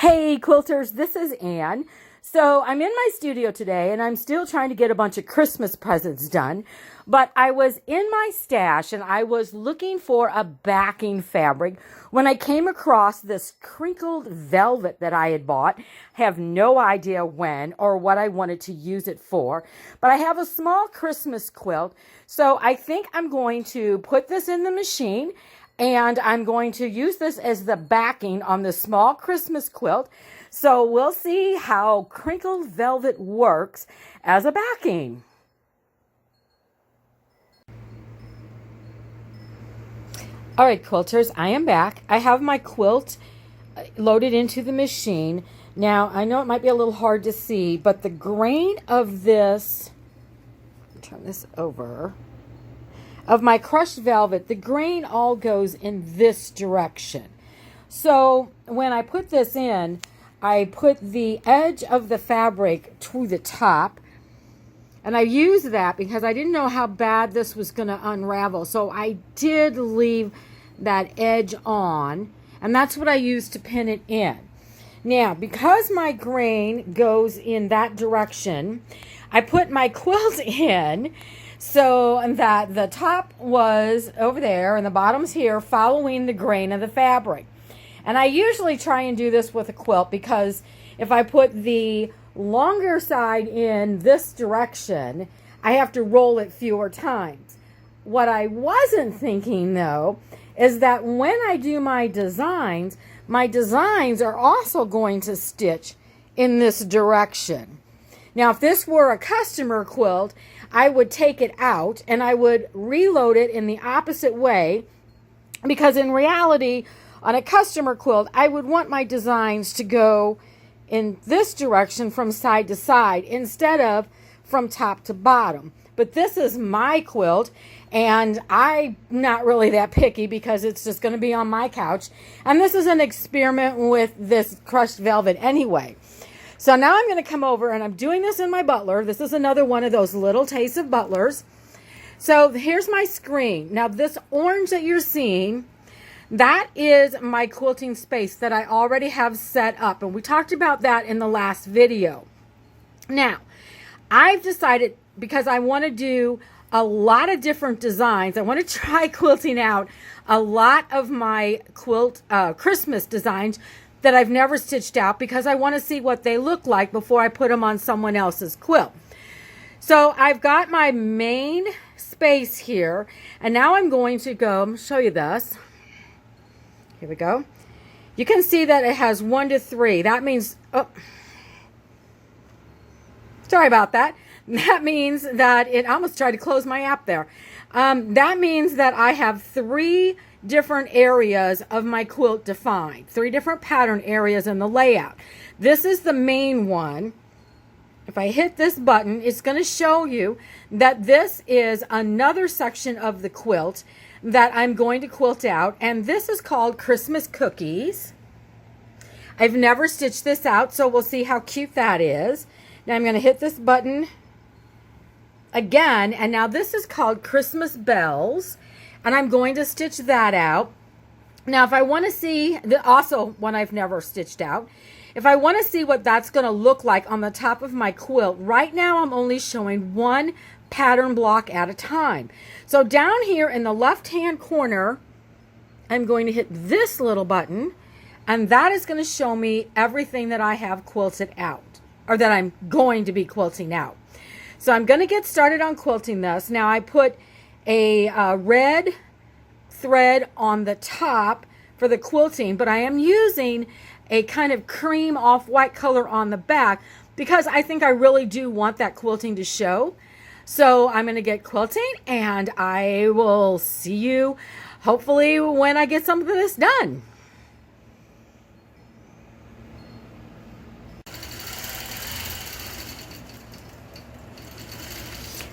Hey quilters, this is Anne. So I'm in my studio today and I'm still trying to get a bunch of Christmas presents done, but I was in my stash and I was looking for a backing fabric when I came across this crinkled velvet that I had bought. I have no idea when or what I wanted to use it for, but I have a small Christmas quilt, so I think I'm going to put this in the machine and I'm going to use this as the backing on the small Christmas quilt. So we'll see how crinkled velvet works as a backing. All right, quilters, I am back. I have my quilt loaded into the machine. Now, I know it might be a little hard to see, but the grain of this, turn this over, of my crushed velvet, the grain all goes in this direction. So when I put this in, I put the edge of the fabric to the top, and I used that because I didn't know how bad this was going to unravel. So I did leave that edge on, and that's what I used to pin it in. Now, because my grain goes in that direction, I put my quilt in so that the top was over there and the bottom's here, following the grain of the fabric. And I usually try and do this with a quilt because if I put the longer side in this direction, I have to roll it fewer times. What I wasn't thinking, though, is that when I do my designs are also going to stitch in this direction. Now, if this were a customer quilt, I would take it out and I would reload it in the opposite way, because in reality, on a customer quilt, I would want my designs to go in this direction from side to side instead of from top to bottom. But this is my quilt, and I'm not really that picky because it's just going to be on my couch. And this is an experiment with this crushed velvet anyway. So now I'm going to come over, and I'm doing this in my Butler. This is another one of those little taste of Butlers. So here's my screen. Now this orange that you're seeing, that is my quilting space that I already have set up. And we talked about that in the last video. Now, I've decided, because I want to do a lot of different designs, I want to try quilting out a lot of my quilt Christmas designs that I've never stitched out, because I want to see what they look like before I put them on someone else's quilt. So I've got my main space here, and now I'm going to go show you this. Here we go. You can see that it has 1 to 3. That means, oh, sorry about that. That means that I almost tried to close my app there. That means that I have 3 different areas of my quilt defined, 3 different pattern areas in the layout. This is the main one. If I hit this button, it's going to show you that this is another section of the quilt that I'm going to quilt out, and this is called Christmas Cookies. I've never stitched this out, so we'll see how cute that is. Now I'm going to hit this button again, and now this is called Christmas Bells, and I'm going to stitch that out. Now if I want to see, also one I've never stitched out, if I want to see what that's going to look like on the top of my quilt, right now I'm only showing 1 pattern block at a time. So down here in the left hand corner, I'm going to hit this little button, and that is going to show me everything that I have quilted out, or that I'm going to be quilting out. So I'm going to get started on quilting this. Now I put a red thread on the top for the quilting, but I am using a kind of cream off-white color on the back because I think I really do want that quilting to show. So I'm going to get quilting, and I will see you hopefully when I get some of this done.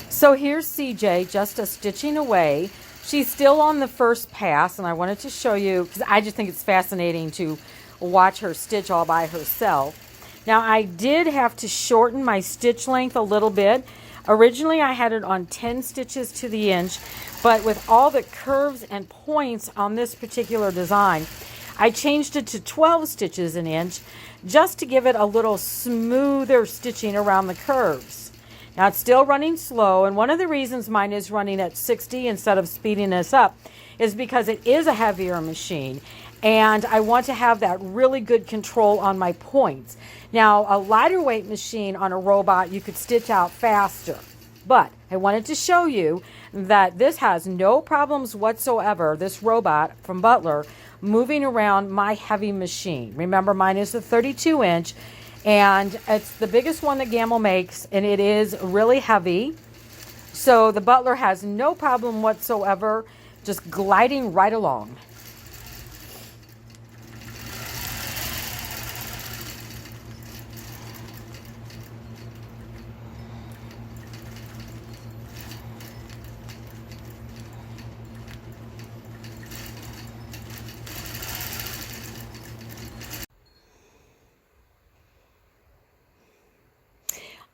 So here's CJ just stitching away. She's still on the first pass, and I wanted to show you because I just think it's fascinating to watch her stitch all by herself. Now I did have to shorten my stitch length a little bit. Originally I had it on 10 stitches to the inch, but with all the curves and points on this particular design, I changed it to 12 stitches an inch just to give it a little smoother stitching around the curves. Now it's still running slow, and one of the reasons mine is running at 60 instead of speeding this up is because it is a heavier machine, and I want to have that really good control on my points. Now, a lighter weight machine on a robot, you could stitch out faster. But I wanted to show you that this has no problems whatsoever, this robot from Butler, moving around my heavy machine. Remember, mine is a 32 inch, and it's the biggest one that Gamble makes, and it is really heavy. So the Butler has no problem whatsoever, just gliding right along.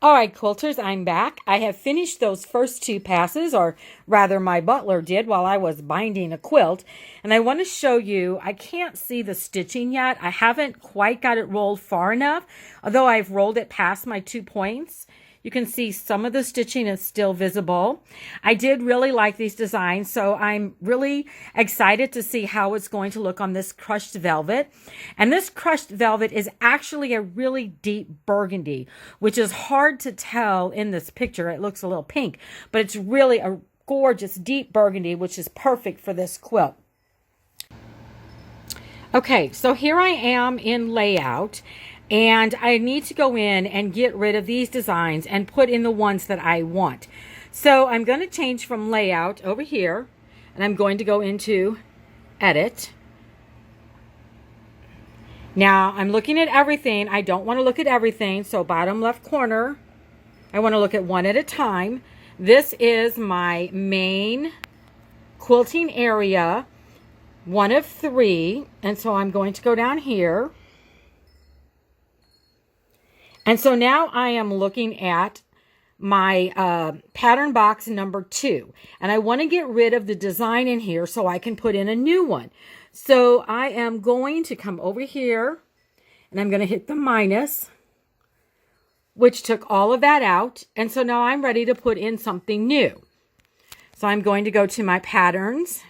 All right, quilters, I'm back. I have finished those first two passes, or rather my Butler did while I was binding a quilt. And I want to show you, I can't see the stitching yet. I haven't quite got it rolled far enough, although I've rolled it past my 2 points. You can see some of the stitching is still visible. I did really like these designs, so I'm really excited to see how it's going to look on this crushed velvet. And this crushed velvet is actually a really deep burgundy, which is hard to tell in this picture. It looks a little pink, but it's really a gorgeous deep burgundy, which is perfect for this quilt. Okay, so here I am in layout. And I need to go in and get rid of these designs and put in the ones that I want. So I'm going to change from layout over here, and I'm going to go into edit. Now I'm looking at everything. I don't want to look at everything, so bottom left corner, I want to look at one at a time. This is my main quilting area, one of 3, and so I'm going to go down here. And so now I am looking at my pattern box number 2. And I want to get rid of the design in here so I can put in a new one. So I am going to come over here and I'm going to hit the minus, which took all of that out. And so now I'm ready to put in something new. So I'm going to go to my patterns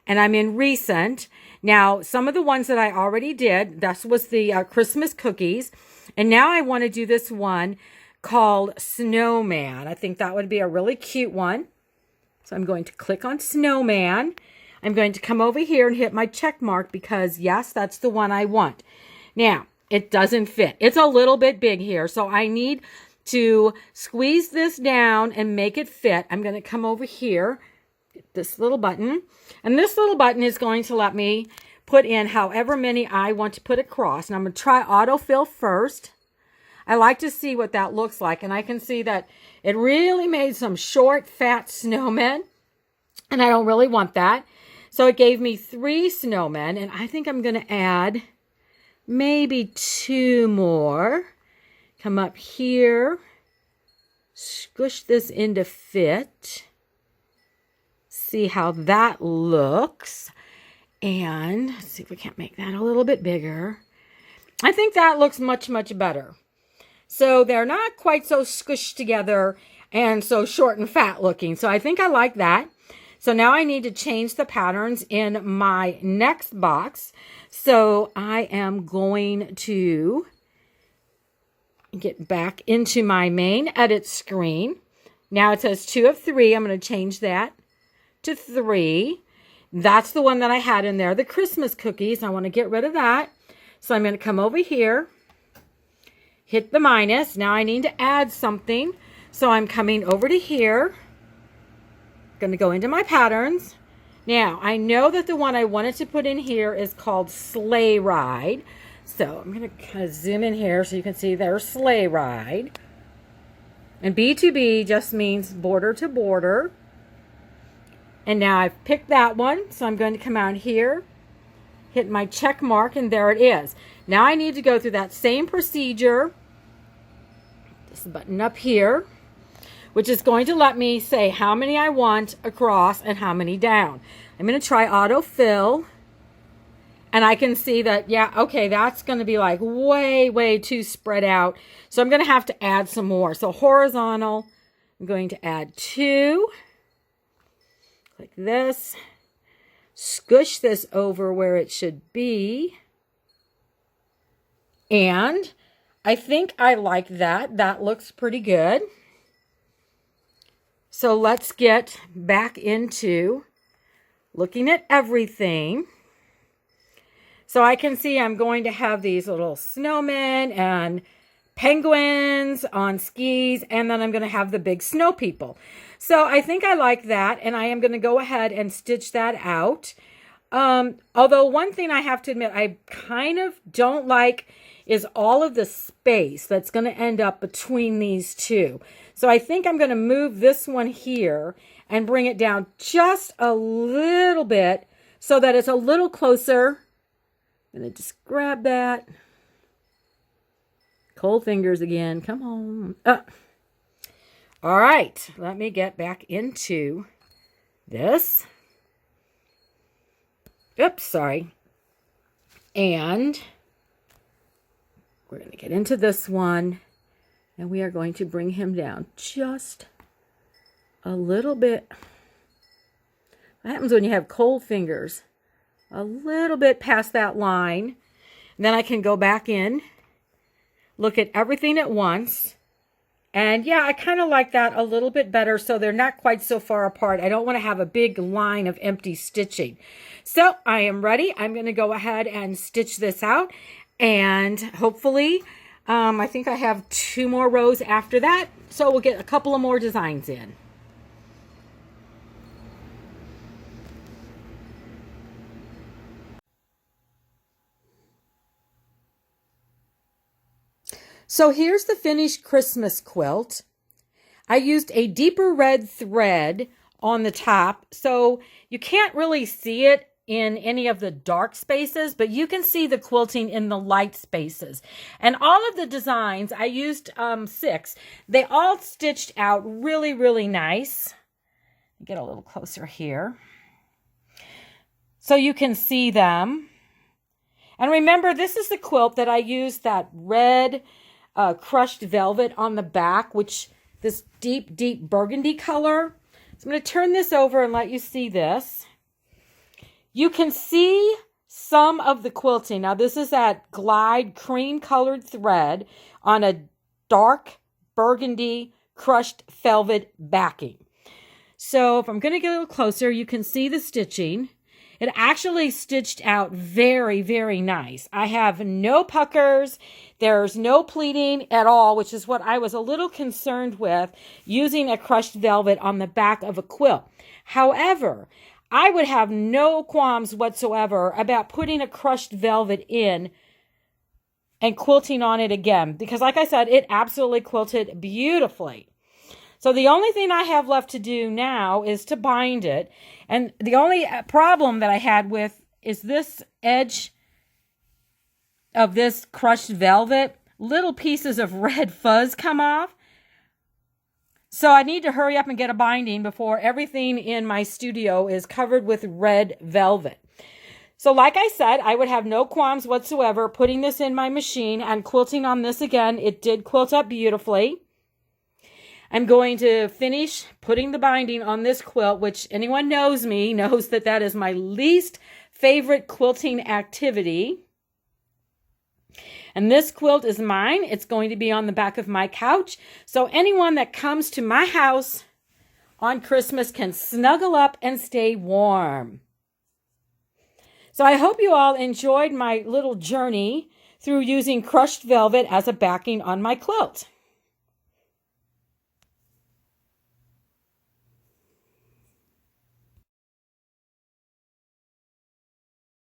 and I'm in recent. Now, some of the ones that I already did, this was the Christmas cookies. And now I want to do this one called Snowman. I think that would be a really cute one. So I'm going to click on Snowman. I'm going to come over here and hit my check mark because, yes, that's the one I want. Now, it doesn't fit. It's a little bit big here, so I need to squeeze this down and make it fit. I'm going to come over here, get this little button, and this little button is going to let me put in however many I want to put across. And I'm going to try autofill first. I like to see what that looks like. And I can see that it really made some short, fat snowmen. And I don't really want that. So it gave me 3 snowmen. And I think I'm going to add maybe 2 more. Come up here. Squish this into fit. See how that looks. And let's see if we can't make that a little bit bigger. I think that looks much, much better. So they're not quite so squished together and so short and fat looking. So I think I like that. So now I need to change the patterns in my next box. So I am going to get back into my main edit screen. Now it says 2 of 3. I'm going to change that to 3. That's the one that I had in there, the Christmas cookies. I want to get rid of that. So I'm going to come over here, hit the minus. Now I need to add something. So I'm coming over to here. Going to go into my patterns. Now, I know that the one I wanted to put in here is called Sleigh Ride. So I'm going to kind of zoom in here so you can see there's Sleigh Ride. And B2B just means border to border. And now I've picked that one, so I'm going to come out here, hit my check mark, and there it is. Now I need to go through that same procedure, this button up here, which is going to let me say how many I want across and how many down. I'm going to try autofill, And I can see that, yeah, okay, that's going to be like way, way too spread out. So I'm going to have to add some more. So horizontal, I'm going to add 2, like this. Squish this over where it should be. And I think I like that. That looks pretty good. So let's get back into looking at everything. So I can see I'm going to have these little snowmen and penguins on skis, and then I'm going to have the big snow people. So I think I like that, and I am going to go ahead and stitch that out. Although one thing I have to admit I kind of don't like is all of the space that's going to end up between these two. So I think I'm going to move this one here and bring it down just a little bit so that it's a little closer. I'm going to just grab that. Cold fingers again. Come on. All right. Let me get back into this. Oops, sorry. And we're going to get into this one. And we are going to bring him down just a little bit. What happens when you have cold fingers? A little bit past that line. And then I can go back in, look at everything at once. And yeah, I kind of like that a little bit better so they're not quite so far apart. I don't want to have a big line of empty stitching. So I am ready. I'm going to go ahead and stitch this out. And hopefully, I think I have 2 more rows after that. So we'll get a couple of more designs in. So here's the finished Christmas quilt. I used a deeper red thread on the top, so you can't really see it in any of the dark spaces, but you can see the quilting in the light spaces. And all of the designs, I used 6. They all stitched out really, really nice. Get a little closer here so you can see them. And remember, this is the quilt that I used that red crushed velvet on the back, which this deep, deep burgundy color. So I'm going to turn this over and let you see this. You can see some of the quilting. Now, this is that glide cream colored thread on a dark burgundy crushed velvet backing. So if I'm going to get a little closer, you can see the stitching. It actually stitched out very, very nice. I have no puckers. There's no pleating at all, which is what I was a little concerned with using a crushed velvet on the back of a quilt. However, I would have no qualms whatsoever about putting a crushed velvet in and quilting on it again, because like I said, it absolutely quilted beautifully. So the only thing I have left to do now is to bind it. And the only problem that I had with is this edge of this crushed velvet. Little pieces of red fuzz come off. So I need to hurry up and get a binding before everything in my studio is covered with red velvet. So like I said, I would have no qualms whatsoever putting this in my machine and quilting on this again. It did quilt up beautifully. I'm going to finish putting the binding on this quilt, which anyone knows me knows that that is my least favorite quilting activity. And this quilt is mine. It's going to be on the back of my couch. So anyone that comes to my house on Christmas can snuggle up and stay warm. So I hope you all enjoyed my little journey through using crushed velvet as a backing on my quilt.